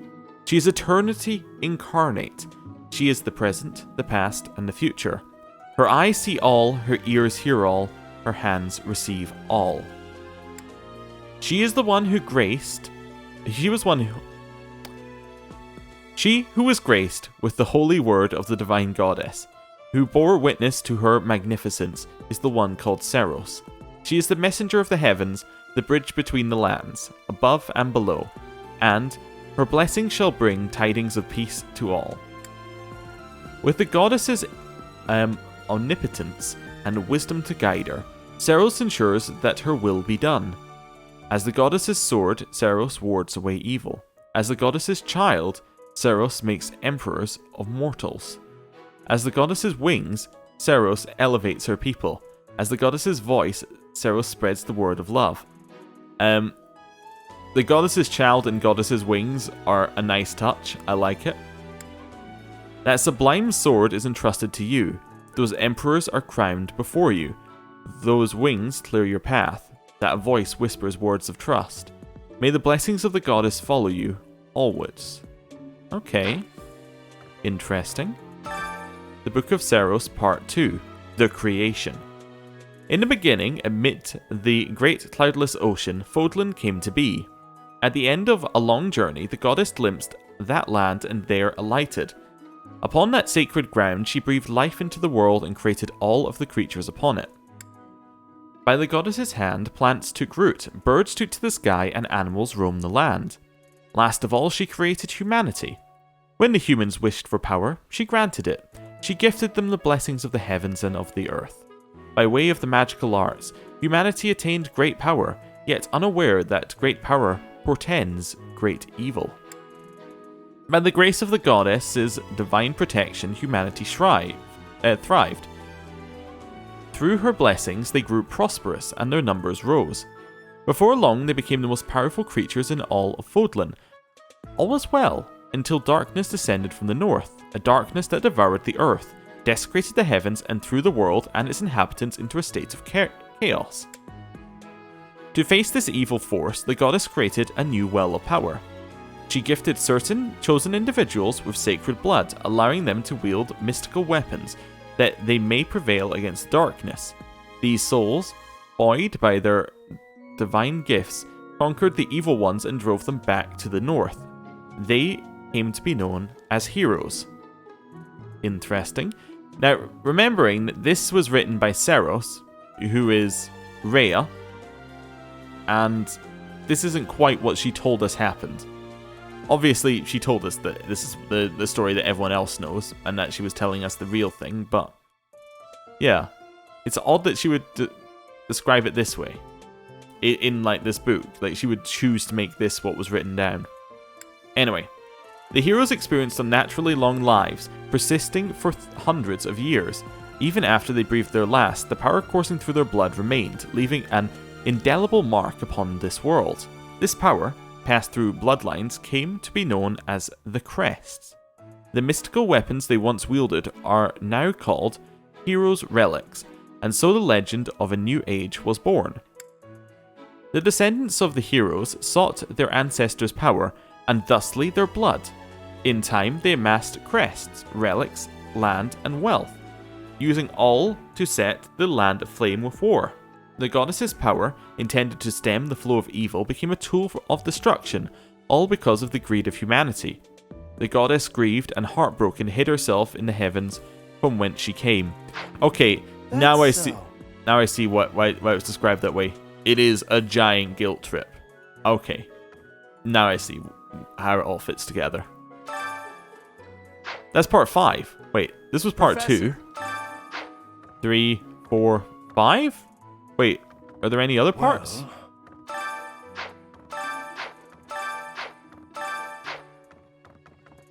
She is eternity incarnate. She is the present, the past, and the future. Her eyes see all, her ears hear all, her hands receive all. She is the one who graced. She who was graced with the holy word of the divine goddess, who bore witness to her magnificence, is the one called Seros. She is the messenger of the heavens, the bridge between the lands, above and below, and her blessing shall bring tidings of peace to all. With the goddess's omnipotence and wisdom to guide her, Seros ensures that her will be done. As the goddess's sword, Seros wards away evil. As the goddess's child, Seros makes emperors of mortals. As the goddess's wings, Seros elevates her people. As the goddess's voice, Seros spreads the word of love. The goddess's child and goddess's wings are a nice touch. I like it. That sublime sword is entrusted to you. Those emperors are crowned before you. Those wings clear your path. That voice whispers words of trust. May the blessings of the goddess follow you always. Okay. Interesting. The Book of Seros, Part 2. The Creation. In the beginning, amid the great cloudless ocean, Fódlan came to be. At the end of a long journey, the goddess glimpsed that land and there alighted. Upon that sacred ground, she breathed life into the world and created all of the creatures upon it. By the goddess's hand, plants took root, birds took to the sky, and animals roamed the land. Last of all, she created humanity. When the humans wished for power, she granted it. She gifted them the blessings of the heavens and of the earth. By way of the magical arts, humanity attained great power, yet unaware that great power portends great evil. By the grace of the goddess's divine protection, humanity thrived. Through her blessings, they grew prosperous and their numbers rose. Before long, they became the most powerful creatures in all of Fódlan. All was well, until darkness descended from the north, a darkness that devoured the earth, desecrated the heavens, and threw the world and its inhabitants into a state of chaos. To face this evil force, the goddess created a new well of power. She gifted certain chosen individuals with sacred blood, allowing them to wield mystical weapons that they may prevail against darkness. These souls, buoyed by their divine gifts, conquered the evil ones and drove them back to the north. They came to be known as heroes. Interesting. Now, remembering that this was written by Seros, who is Rhea, and this isn't quite what she told us happened. Obviously, she told us that this is the story that everyone else knows, and that she was telling us the real thing, but yeah. It's odd that she would describe it this way. In like this book. Like, she would choose to make this what was written down. Anyway, the heroes experienced unnaturally long lives, persisting for hundreds of years. Even after they breathed their last, the power coursing through their blood remained, leaving an indelible mark upon this world. This power, passed through bloodlines, came to be known as the Crests. The mystical weapons they once wielded are now called Heroes' Relics, and so the legend of a new age was born. The descendants of the heroes sought their ancestors' power, and thusly their blood. In time, they amassed crests, relics, land, and wealth, using all to set the land aflame with war. The goddess's power, intended to stem the flow of evil, became a tool of destruction, all because of the greed of humanity. The goddess, grieved and heartbroken, hid herself in the heavens from whence she came. Okay, now I see why it was described that way. It is a giant guilt trip. Okay, now I see how it all fits together. That's part 5. Wait, this was part 2. 3, 4, 5? Wait, are there any other parts?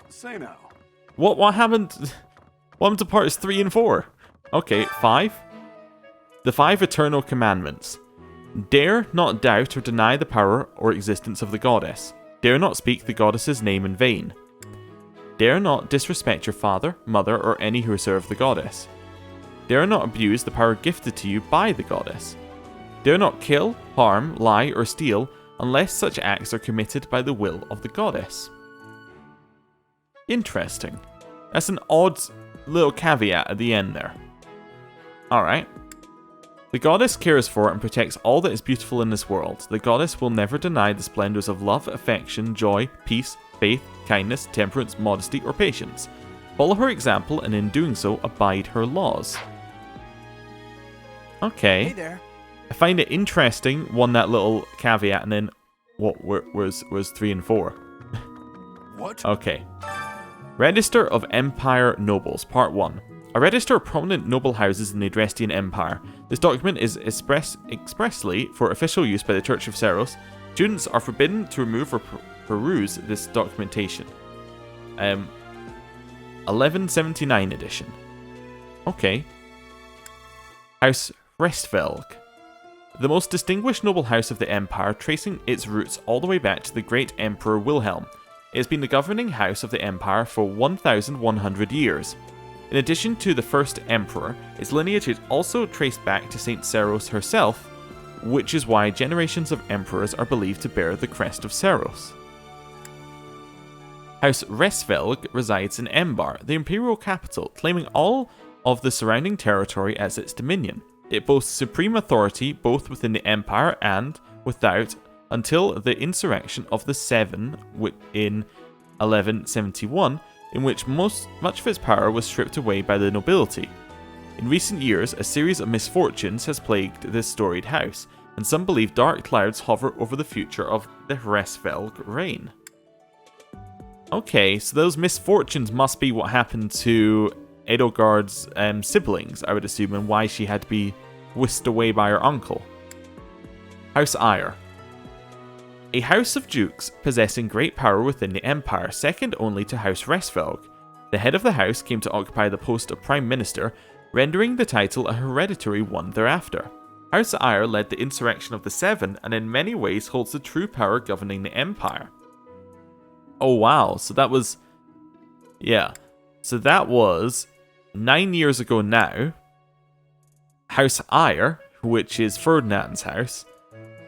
Say now. What happened? What happened to parts 3 and 4? Okay, 5. The 5 Eternal Commandments. Dare not doubt or deny the power or existence of the goddess. Dare not speak the goddess's name in vain. Dare not disrespect your father, mother, or any who serve the goddess. Dare not abuse the power gifted to you by the goddess. Dare not kill, harm, lie, or steal unless such acts are committed by the will of the goddess. Interesting. That's an odd little caveat at the end there. Alright. The goddess cares for and protects all that is beautiful in this world. The goddess will never deny the splendors of love, affection, joy, peace, faith, kindness, temperance, modesty, or patience. Follow her example, and in doing so, abide her laws. Okay. Hey there. I find it interesting, that little caveat, and then what was 3 and 4? What? Okay. Register of Empire Nobles, Part 1. A register of prominent noble houses in the Adrestian Empire. This document is expressly for official use by the Church of Seros. Students are forbidden to remove or peruse this documentation. 1179 edition. Okay. House Restvelg. The most distinguished noble house of the Empire, tracing its roots all the way back to the great Emperor Wilhelm. It has been the governing house of the Empire for 1,100 years. In addition to the first Emperor, its lineage is also traced back to Saint Seros herself, which is why generations of emperors are believed to bear the crest of Seros. House Restvelg resides in Embar, the imperial capital, claiming all of the surrounding territory as its dominion. It boasts supreme authority both within the Empire and without until the insurrection of the Seven in 1171, in which much of its power was stripped away by the nobility. In recent years, a series of misfortunes has plagued this storied house, and some believe dark clouds hover over the future of the Restvelg reign. Okay, so those misfortunes must be what happened to Edelgard's siblings, I would assume, and why she had to be whisked away by her uncle. House Eyre. A house of dukes possessing great power within the Empire, second only to House Restvelg. The head of the house came to occupy the post of Prime Minister, rendering the title a hereditary one thereafter. House Eyre led the insurrection of the Seven, and in many ways holds the true power governing the Empire. Oh wow, so that was... yeah. So that was 9 years ago now. House Eyre, which is Ferdinand's house,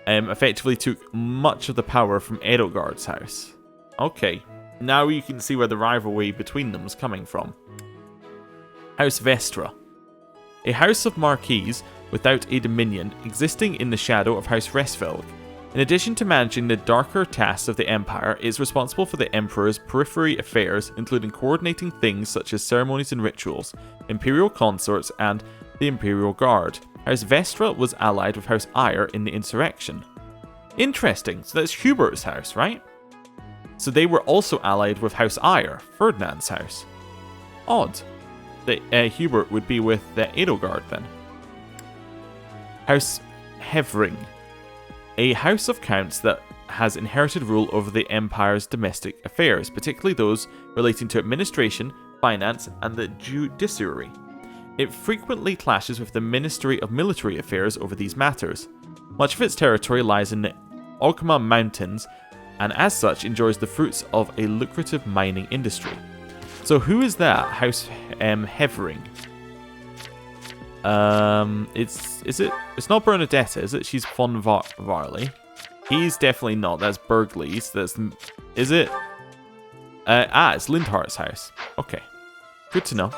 effectively took much of the power from Edelgard's house. Okay, now you can see where the rivalry between them was coming from. House Vestra. A house of marquises without a dominion, existing in the shadow of House Restvelg. In addition to managing the darker tasks of the Empire, it is responsible for the Emperor's periphery affairs, including coordinating things such as ceremonies and rituals, Imperial consorts, and the Imperial Guard. House Vestra was allied with House Eyre in the insurrection. Interesting. So that's Hubert's house, right? So they were also allied with House Eyre, Ferdinand's house. Odd that Hubert would be with the Edelgard then. House Hevring. A house of counts that has inherited rule over the Empire's domestic affairs, particularly those relating to administration, finance, and the judiciary. It frequently clashes with the Ministry of Military Affairs over these matters. Much of its territory lies in the Ogma Mountains, and as such enjoys the fruits of a lucrative mining industry. So who is that? House Hevering. It's not Bernadetta, is it? She's von Varley. He's definitely not. That's Burgley's. Is it? It's Lindhart's house. Okay. Good to know.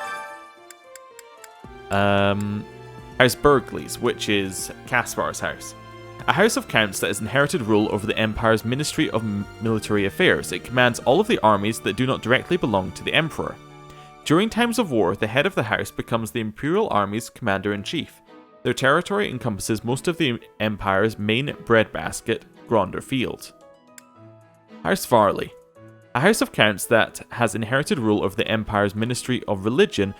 House Burgley's, which is Caspar's house. A house of counts that has inherited rule over the Empire's Ministry of Military Affairs. It commands all of the armies that do not directly belong to the Emperor. During times of war, the head of the house becomes the Imperial Army's commander-in-chief. Their territory encompasses most of the Empire's main breadbasket, Gronder Field. House Varley. A house of counts that has inherited rule over the Empire's Ministry of Religion,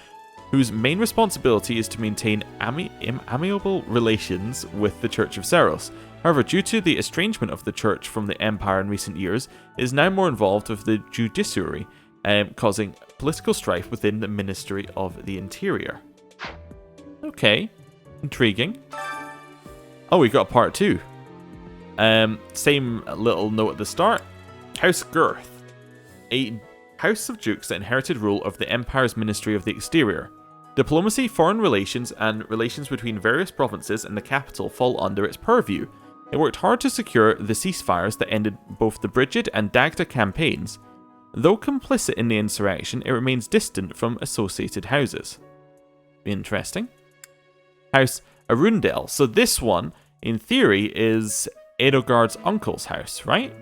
whose main responsibility is to maintain amiable relations with the Church of Seros. However, due to the estrangement of the Church from the Empire in recent years, it is now more involved with the judiciary, causing political strife within the Ministry of the Interior. Okay, intriguing. Oh, we got part 2. Same little note at the start. House Girth. A house of dukes that inherited rule of the Empire's Ministry of the Exterior. Diplomacy, foreign relations, and relations between various provinces and the capital fall under its purview. It worked hard to secure the ceasefires that ended both the Brigid and Dagda campaigns. Though complicit in the insurrection, it remains distant from associated houses. Interesting. House Arundel. So this one, in theory, is Edelgard's uncle's house, right?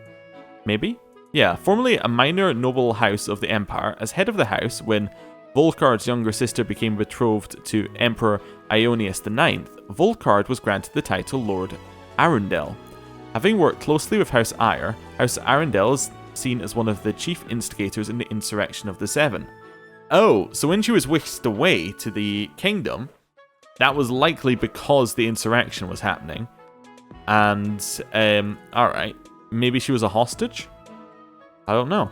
Maybe? Yeah, formerly a minor noble house of the Empire, as head of the house when Volkard's younger sister became betrothed to Emperor Ionius IX, Volkard was granted the title Lord Arundel. Having worked closely with House Eyre, House Arundel is seen as one of the chief instigators in the insurrection of the Seven. Oh, so when she was whisked away to the kingdom, that was likely because the insurrection was happening. And, alright, maybe she was a hostage? I don't know.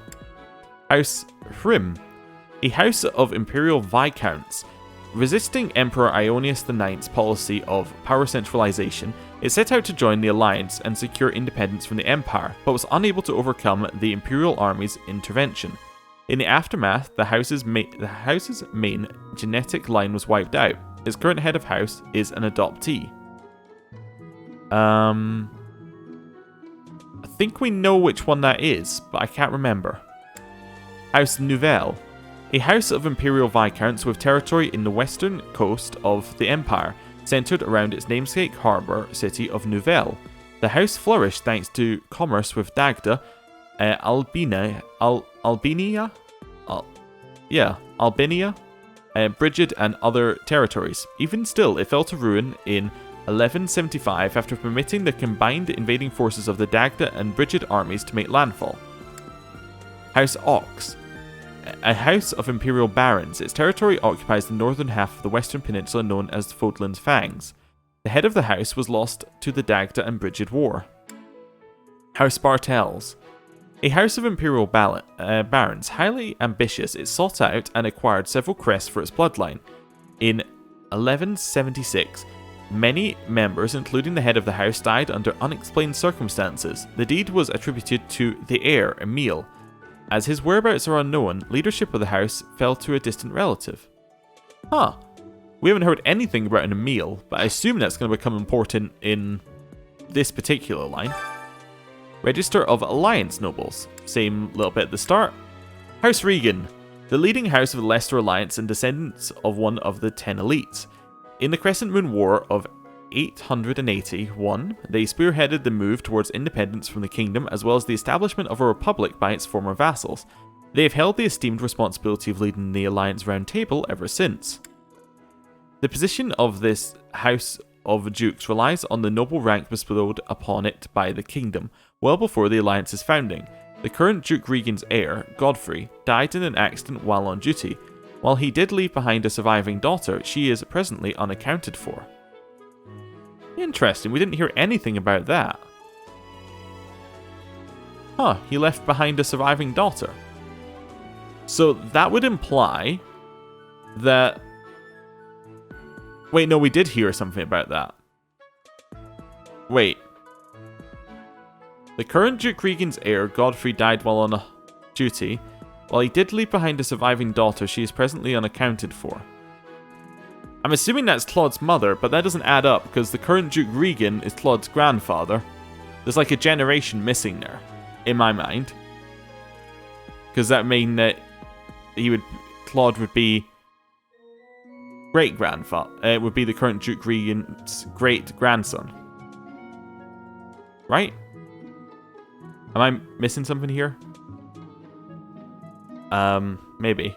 House Hrim. A house of imperial viscounts. Resisting Emperor Ionius IX's policy of power centralization, it set out to join the alliance and secure independence from the Empire, but was unable to overcome the imperial army's intervention. In the aftermath, the house's main genetic line was wiped out. Its current head of house is an adoptee. I think we know which one that is, but I can't remember. House Nouvelle. A house of imperial viscounts with territory in the western coast of the Empire, centered around its namesake harbour city of Nouvelle. The house flourished thanks to commerce with Dagda, Albania, Brigid, and other territories. Even still, it fell to ruin in 1175 after permitting the combined invading forces of the Dagda and Brigid armies to make landfall. House Ox. A house of imperial barons. Its territory occupies the northern half of the western peninsula known as Fódlan's Fangs. The head of the house was lost to the Dagda and Brigid War. House Bartels. A house of imperial barons. Highly ambitious, it sought out and acquired several crests for its bloodline. In 1176, many members, including the head of the house, died under unexplained circumstances. The deed was attributed to the heir, Emil. As his whereabouts are unknown, leadership of the house fell to a distant relative. Huh. We haven't heard anything about an Emil, but I assume that's going to become important in this particular line. Register of Alliance Nobles. Same little bit at the start. House Regan. The leading house of the Leicester Alliance and descendants of one of the 10 elites. In the Crescent Moon War of 881, they spearheaded the move towards independence from the kingdom as well as the establishment of a republic by its former vassals. They have held the esteemed responsibility of leading the Alliance Round Table ever since. The position of this House of the Dukes relies on the noble rank bestowed upon it by the kingdom, well before the Alliance's founding. The current Duke Regan's heir, Godfrey, died in an accident while on duty. While he did leave behind a surviving daughter, she is presently unaccounted for. Interesting, we didn't hear anything about that. Huh, he left behind a surviving daughter. So that would imply that... Wait, no, we did hear something about that. Wait. The current Duke Regan's heir, Godfrey, died while on duty. While he did leave behind a surviving daughter, she is presently unaccounted for. I'm assuming that's Claude's mother, but that doesn't add up because the current Duke Regan is Claude's grandfather. There's like a generation missing there, in my mind. Because that mean that Claude would be great-grandfather. It would be the current Duke Regan's great-grandson. Right? Am I missing something here? Maybe.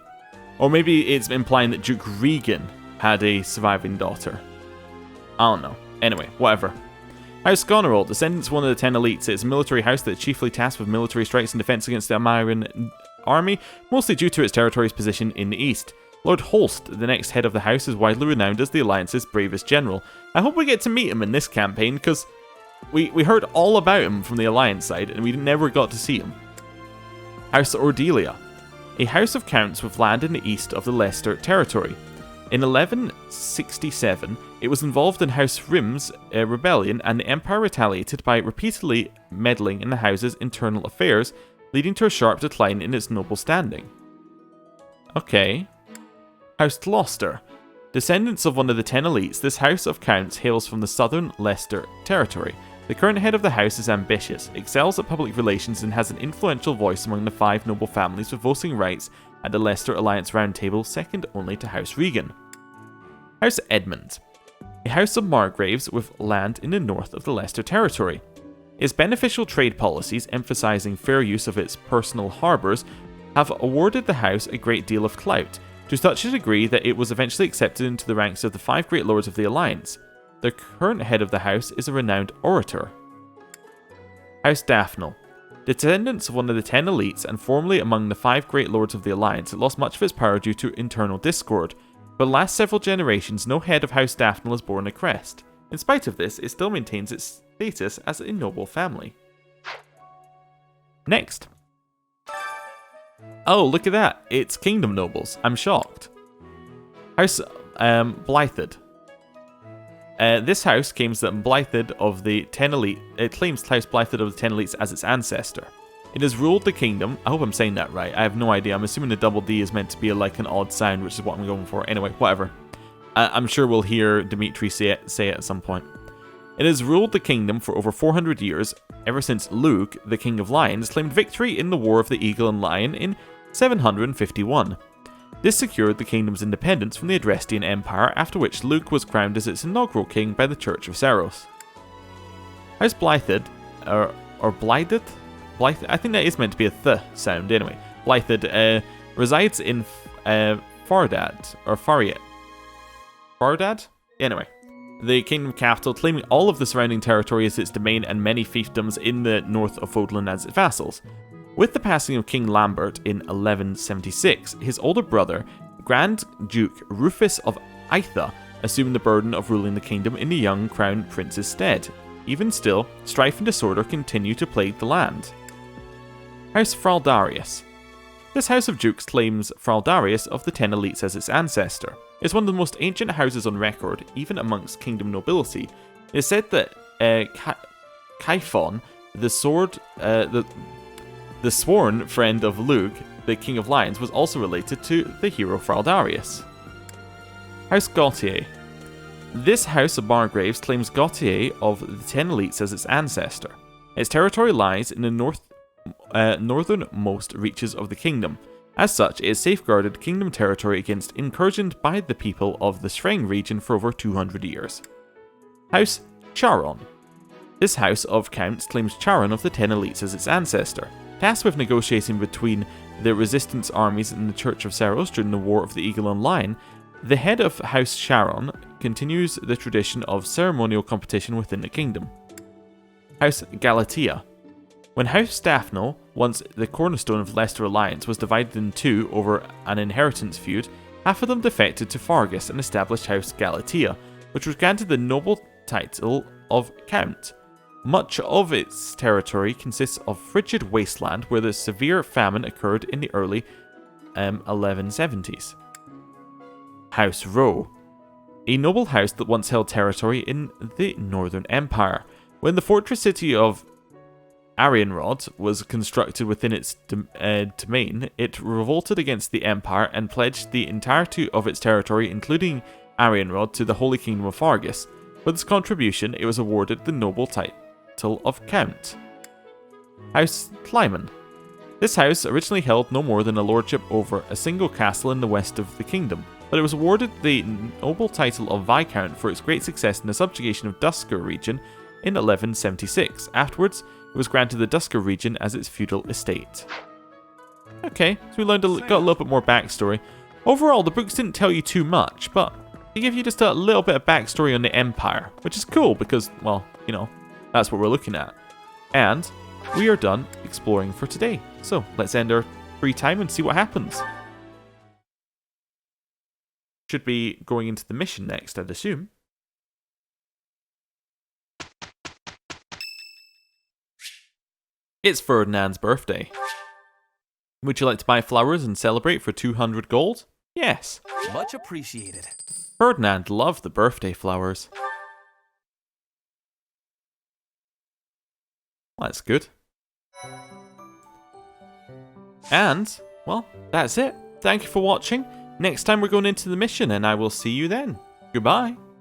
Or maybe it's implying that Duke Regan had a surviving daughter. I don't know. Anyway, whatever. House Goneril, descendants of one of the 10 elites. It's a military house that is chiefly tasked with military strikes and defense against the Almaran army, mostly due to its territory's position in the east. Lord Holst, the next head of the house, is widely renowned as the Alliance's bravest general. I hope we get to meet him in this campaign, because we heard all about him from the Alliance side, and we never got to see him. House Ordelia, a house of counts with land in the east of the Leicester territory. In 1167, it was involved in House Rim's rebellion, and the Empire retaliated by repeatedly meddling in the house's internal affairs, leading to a sharp decline in its noble standing. Okay. House Gloucester. Descendants of one of the 10 elites, this house of counts hails from the southern Leicester territory. The current head of the house is ambitious, excels at public relations, and has an influential voice among the 5 noble families with voting rights at the Leicester Alliance Round Table, second only to House Regan. House Edmund. A house of margraves with land in the north of the Leicester territory. Its beneficial trade policies, emphasising fair use of its personal harbours, have awarded the house a great deal of clout, to such a degree that it was eventually accepted into the ranks of the 5 great lords of the Alliance. The current head of the house is a renowned orator. House Daphne. Descendants of one of the 10 elites and formerly among the 5 great lords of the Alliance, it lost much of its power due to internal discord. For the last several generations, no head of House Daphne has borne a crest. In spite of this, it still maintains its status as a noble family. Next. Oh, look at that. It's Kingdom Nobles. I'm shocked. House Blythed. This house claims that Blythed of the 10 elite. It claims House Blythed of the 10 elites as its ancestor. It has ruled the kingdom. I hope I'm saying that right. I have no idea. I'm assuming the double D is meant to be like an odd sound, which is what I'm going for. Anyway, whatever. I'm sure we'll hear Dimitri say it at some point. It has ruled the kingdom for over 400 years, ever since Luke, the King of Lions, claimed victory in the War of the Eagle and Lion in 751. This secured the kingdom's independence from the Adrestian Empire, after which Luke was crowned as its inaugural king by the Church of Seros. House Blythed, or Blythed? I think that is meant to be a th sound anyway. Blythed resides in Fardad, or Fardad? Anyway, the kingdom capital, claiming all of the surrounding territory as its domain and many fiefdoms in the north of Fódlan as its vassals. With the passing of King Lambert in 1176, his older brother, Grand Duke Rufus of Aitha, assumed the burden of ruling the kingdom in the young crown prince's stead. Even still, strife and disorder continue to plague the land. House Fraldarius. This house of dukes claims Fraldarius of the 10 elites as its ancestor. It is one of the most ancient houses on record, even amongst kingdom nobility. It is said that Kaifon, the sworn friend of Luke, the King of Lions, was also related to the hero Fraldarius. House Gautier. This house of margraves claims Gautier of the 10 elites as its ancestor. Its territory lies in the northernmost reaches of the kingdom. As such, it has safeguarded kingdom territory against incursions by the people of the Shreng region for over 200 years. House Charon. This house of counts claims Charon of the 10 elites as its ancestor. Tasked with negotiating between the resistance armies and the Church of Seros during the War of the Eagle and Lion, the head of House Charon continues the tradition of ceremonial competition within the kingdom. House Galatea. When House Daphno, once the cornerstone of Leicester Alliance, was divided in two over an inheritance feud, half of them defected to Fargus and established House Galatea, which was granted the noble title of Count. Much of its territory consists of frigid wasteland where the severe famine occurred in the early 1170s. House Rowe. A noble house that once held territory in the Northern Empire. When the fortress city of Arianrod was constructed within its domain, it revolted against the Empire and pledged the entirety of its territory, including Arianrod, to the Holy Kingdom of Fargus. For this contribution, it was awarded the noble title of Count. House Clyman. This house originally held no more than a lordship over a single castle in the west of the kingdom, but it was awarded the noble title of Viscount for its great success in the subjugation of Dusker region in 1176. Afterwards, it was granted the Dusker region as its feudal estate. Okay, so we got a little bit more backstory. Overall, the books didn't tell you too much, but they give you just a little bit of backstory on the Empire, which is cool because, well, you know, that's what we're looking at. And we are done exploring for today. So let's end our free time and see what happens. Should be going into the mission next, I'd assume. It's Ferdinand's birthday. Would you like to buy flowers and celebrate for 200 gold? Yes. Much appreciated. Ferdinand loved the birthday flowers. That's good. And, well, that's it. Thank you for watching. Next time we're going into the mission and I will see you then. Goodbye.